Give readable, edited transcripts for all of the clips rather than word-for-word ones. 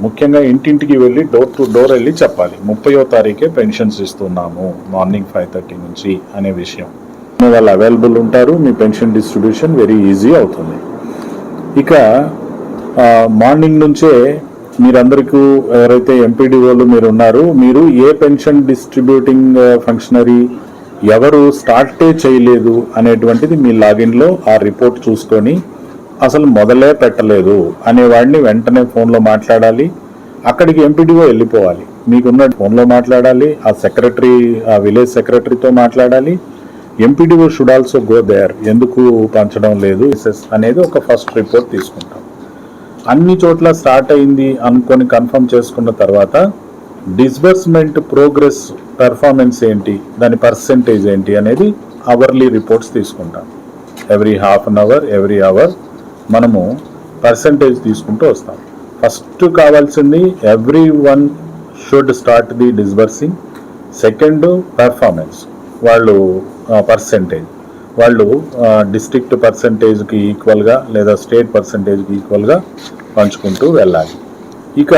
ముఖ్యంగా ఇంటింటికి వెళ్ళి డోర్ టు డోర్ వెళ్ళి చెప్పాలి 30వ తారీఖే పెన్షన్స్ ఇస్తున్నాము మార్నింగ్ 5:30 నుంచి అనే విషయం. వాళ్ళు అవైలబుల్ ఉంటారు, మీ పెన్షన్ డిస్ట్రిబ్యూషన్ వెరీ ఈజీ అవుతుంది. ఇక మార్నింగ్ నుంచే మీరందరికీ ఎవరైతే ఎంపీడీఓలు మీరు ఉన్నారో మీరు ఏ పెన్షన్ డిస్ట్రిబ్యూటింగ్ ఫంక్షనరీ ఎవరు స్టార్టే చేయలేదు అనేటువంటిది మీ లాగిన్లో ఆ రిపోర్ట్ చూసుకొని అసలు మొదలే పెట్టలేదు అనేవాడిని వెంటనే ఫోన్లో మాట్లాడాలి. అక్కడికి ఎంపీడీఓ వెళ్ళిపోవాలి, మీకున్న ఫోన్లో మాట్లాడాలి, ఆ సెక్రటరీ ఆ విలేజ్ సెక్రటరీతో మాట్లాడాలి. MPDO should also go there, ఎందుకు పంచడం లేదు అనేది ఒక ఫస్ట్ రిపోర్ట్ తీసుకుంటాం. అన్ని చోట్ల స్టార్ట్ అయింది అనుకొని కన్ఫర్మ్ చేసుకున్న తర్వాత డిస్బర్స్మెంట్ ప్రోగ్రెస్ పెర్ఫార్మెన్స్ ఏంటి, దాని పర్సెంటేజ్ ఏంటి అనేది అవర్లీ రిపోర్ట్స్ తీసుకుంటాం. Every half an hour every hour మనము పర్సెంటేజ్ తీసుకుంటూ వస్తాం. ఫస్ట్ కావాల్సింది every one should start the disbursing. Second performance, వాళ్ళు పర్సెంటేజ్ వాళ్ళు డిస్ట్రిక్ట్ పర్సెంటేజ్కి ఈక్వల్గా లేదా స్టేట్ పర్సెంటేజ్కి ఈక్వల్గా పంచుకుంటూ వెళ్ళాలి. ఇక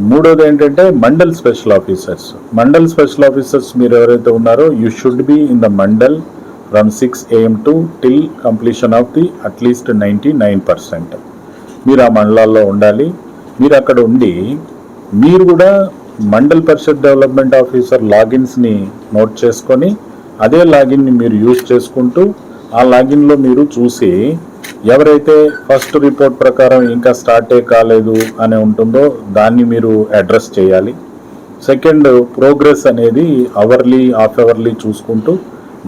మూడోది ఏంటంటే mandal special officers. Mandal special officers మీరు ఎవరైతే ఉన్నారో you should be in the mandal from 6 AM to till completion of the at least 99%. మీరు ఆ మండలాల్లో ఉండాలి. మీరు అక్కడ ఉండి మీరు కూడా మండల్ పరిషత్ డెవలప్మెంట్ ఆఫీసర్ లాగిన్స్ని నోట్ చేసుకొని అదే లాగిన్ని మీరు యూజ్ చేసుకుంటూ ఆ లాగిన్లో మీరు చూసి ఎవరైతే ఫస్ట్ రిపోర్ట్ ప్రకారం ఇంకా స్టార్టే కాలేదు అని ఉంటుందో దాన్ని మీరు అడ్రస్ చేయాలి. సెకండ్ ప్రోగ్రెస్ అనేది అవర్లీ హాఫ్ అవర్లీ చూసుకుంటూ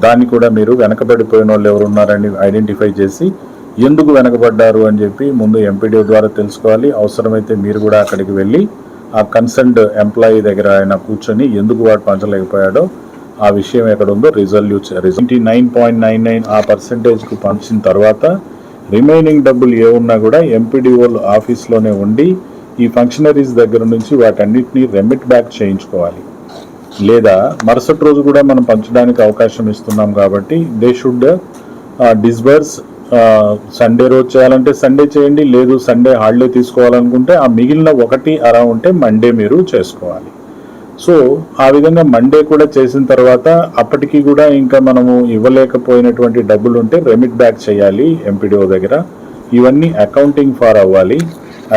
దాన్ని కూడా మీరు వెనకబడిపోయిన వాళ్ళు ఎవరు ఉన్నారని ఐడెంటిఫై చేసి ఎందుకు వెనకబడ్డారు అని చెప్పి ముందు ఎంపీడీఓ ద్వారా తెలుసుకోవాలి. అవసరమైతే మీరు కూడా అక్కడికి వెళ్ళి ఆ కన్సర్న్డ్ ఎంప్లాయీ దగ్గర ఆయన కూర్చొని ఎందుకు వాడు పంచలేకపోయాడో ఆ విషయం ఎక్కడ ఉందో రిజల్యూట్ 99.99 ఆ పర్సెంటేజ్కి పంచిన తర్వాత రిమైనింగ్ డబ్బులు ఏ ఉన్నా కూడా ఎంపీడీఓలు ఆఫీస్లోనే ఉండి ఈ ఫంక్షనరీస్ దగ్గర నుంచి వాటన్నిటిని రెమిట్ బ్యాక్ చేయించుకోవాలి. లేదా మరుసటి రోజు కూడా మనం పంచడానికి అవకాశం ఇస్తున్నాం కాబట్టి దే షుడ్ డిస్బర్స్. సండే రోజు చేయాలంటే సండే చేయండి, లేదు సండే హాలిడే తీసుకోవాలనుకుంటే ఆ మిగిలిన ఒకటి అలా ఉంటే మండే మీరు చేసుకోవాలి. సో ఆ విధంగా మండే కూడా చేసిన తర్వాత అప్పటికి కూడా ఇంకా మనము ఇవ్వలేకపోయినటువంటి డబ్బులు ఉంటే రెమిట్ బ్యాక్ చేయాలి ఎంపీడీఓ దగ్గర. ఇవన్నీ అకౌంటింగ్ ఫార్ అవ్వాలి.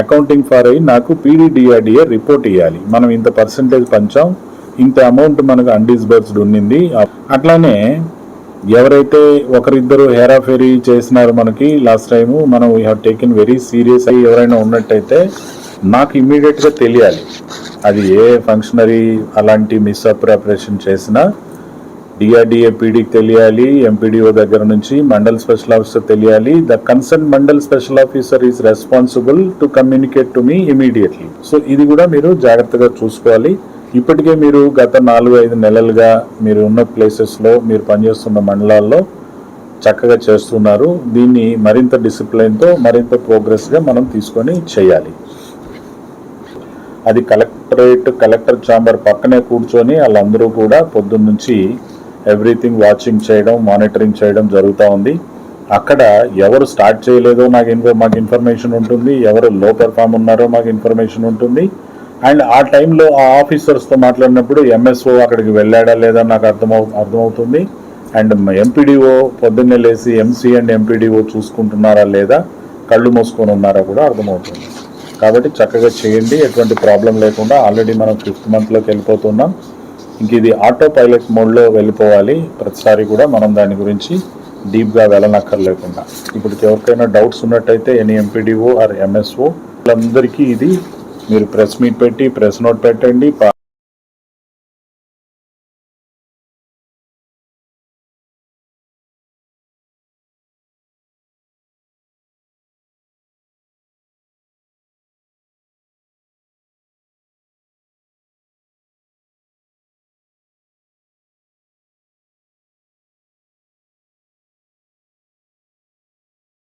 అకౌంటింగ్ ఫార్ అయ్యి నాకు పీడీడీఆర్డీఏ రిపోర్ట్ ఇవ్వాలి. మనం ఇంత పర్సెంటేజ్ పంచాం, ఇంత అమౌంట్ మనకు అన్డిస్బర్స్డ్ ఉన్నింది. అట్లానే ఎవరైతే ఒకరిద్దరు హేరాఫేరీ చేసినారు మనకి లాస్ట్ టైము, మనం we have taken very serious అయ్యి ఎవరైనా ఉన్నట్టయితే నాకు ఇమ్మీడియట్గా తెలియాలి. అది ఏ ఫంక్షనరీ అలాంటి మిస్అప్రాపరేషన్ చేసినా డిఆర్డిఏ పీడీకి తెలియాలి, ఎంపీడీఓ దగ్గర నుంచి మండల్ స్పెషల్ ఆఫీసర్ తెలియాలి. The concern mandal special officer is responsible to communicate to me immediately. So ఇది కూడా మీరు జాగ్రత్తగా చూసుకోవాలి. ఇప్పటికే మీరు గత 4-5 నెలలుగా మీరు ఉన్న ప్లేసెస్లో మీరు పనిచేస్తున్న మండలాల్లో చక్కగా చేస్తున్నారు. దీన్ని మరింత డిసిప్లిన్తో మరింత ప్రోగ్రెస్గా మనం తీసుకొని చేయాలి. అది కలెక్టర్ ఛాంబర్ పక్కనే కూర్చొని వాళ్ళందరూ కూడా పొద్దున్న నుంచి ఎవ్రీథింగ్ వాచింగ్ చేయడం, మానిటరింగ్ చేయడం జరుగుతూ ఉంది. అక్కడ ఎవరు స్టార్ట్ చేయలేదో మాకు ఇన్ఫర్మేషన్ ఉంటుంది, ఎవరు లో పెర్ఫామ్ ఉన్నారో మాకు ఇన్ఫర్మేషన్ ఉంటుంది. అండ్ ఆ టైంలో ఆ ఆఫీసర్స్తో మాట్లాడినప్పుడు ఎంఎస్ఓ అక్కడికి వెళ్ళాడా లేదా నాకు అర్థమవుతుంది. అండ్ ఎంపీడీఓ పొద్దున్నే లేసి ఎంసీ అండ్ ఎంపీడీఓ చూసుకుంటున్నారా లేదా, కళ్ళు మూసుకొని ఉన్నారా కూడా అర్థమవుతుంది. కాబట్టి చక్కగా చేయండి, ఎటువంటి ప్రాబ్లం లేకుండా. ఆల్రెడీ మనం 5th మంత్లోకి వెళ్ళిపోతున్నాం. ఇంక ఇది ఆటో పైలట్ మోడ్లో వెళ్ళిపోవాలి. ప్రతిసారి కూడా మనం దాని గురించి డీప్గా వెళ్ళనక్కర్లేకుండా. ఇప్పుడు ఎవరికైనా డౌట్స్ ఉన్నట్టయితే ఎనీ ఎంపీడీఓ ఆర్ ఎంఎస్ఓ వాళ్ళందరికీ ఇది మీరు ప్రెస్ మీట్ పెట్టి ప్రెస్ నోట్ పెట్టండి,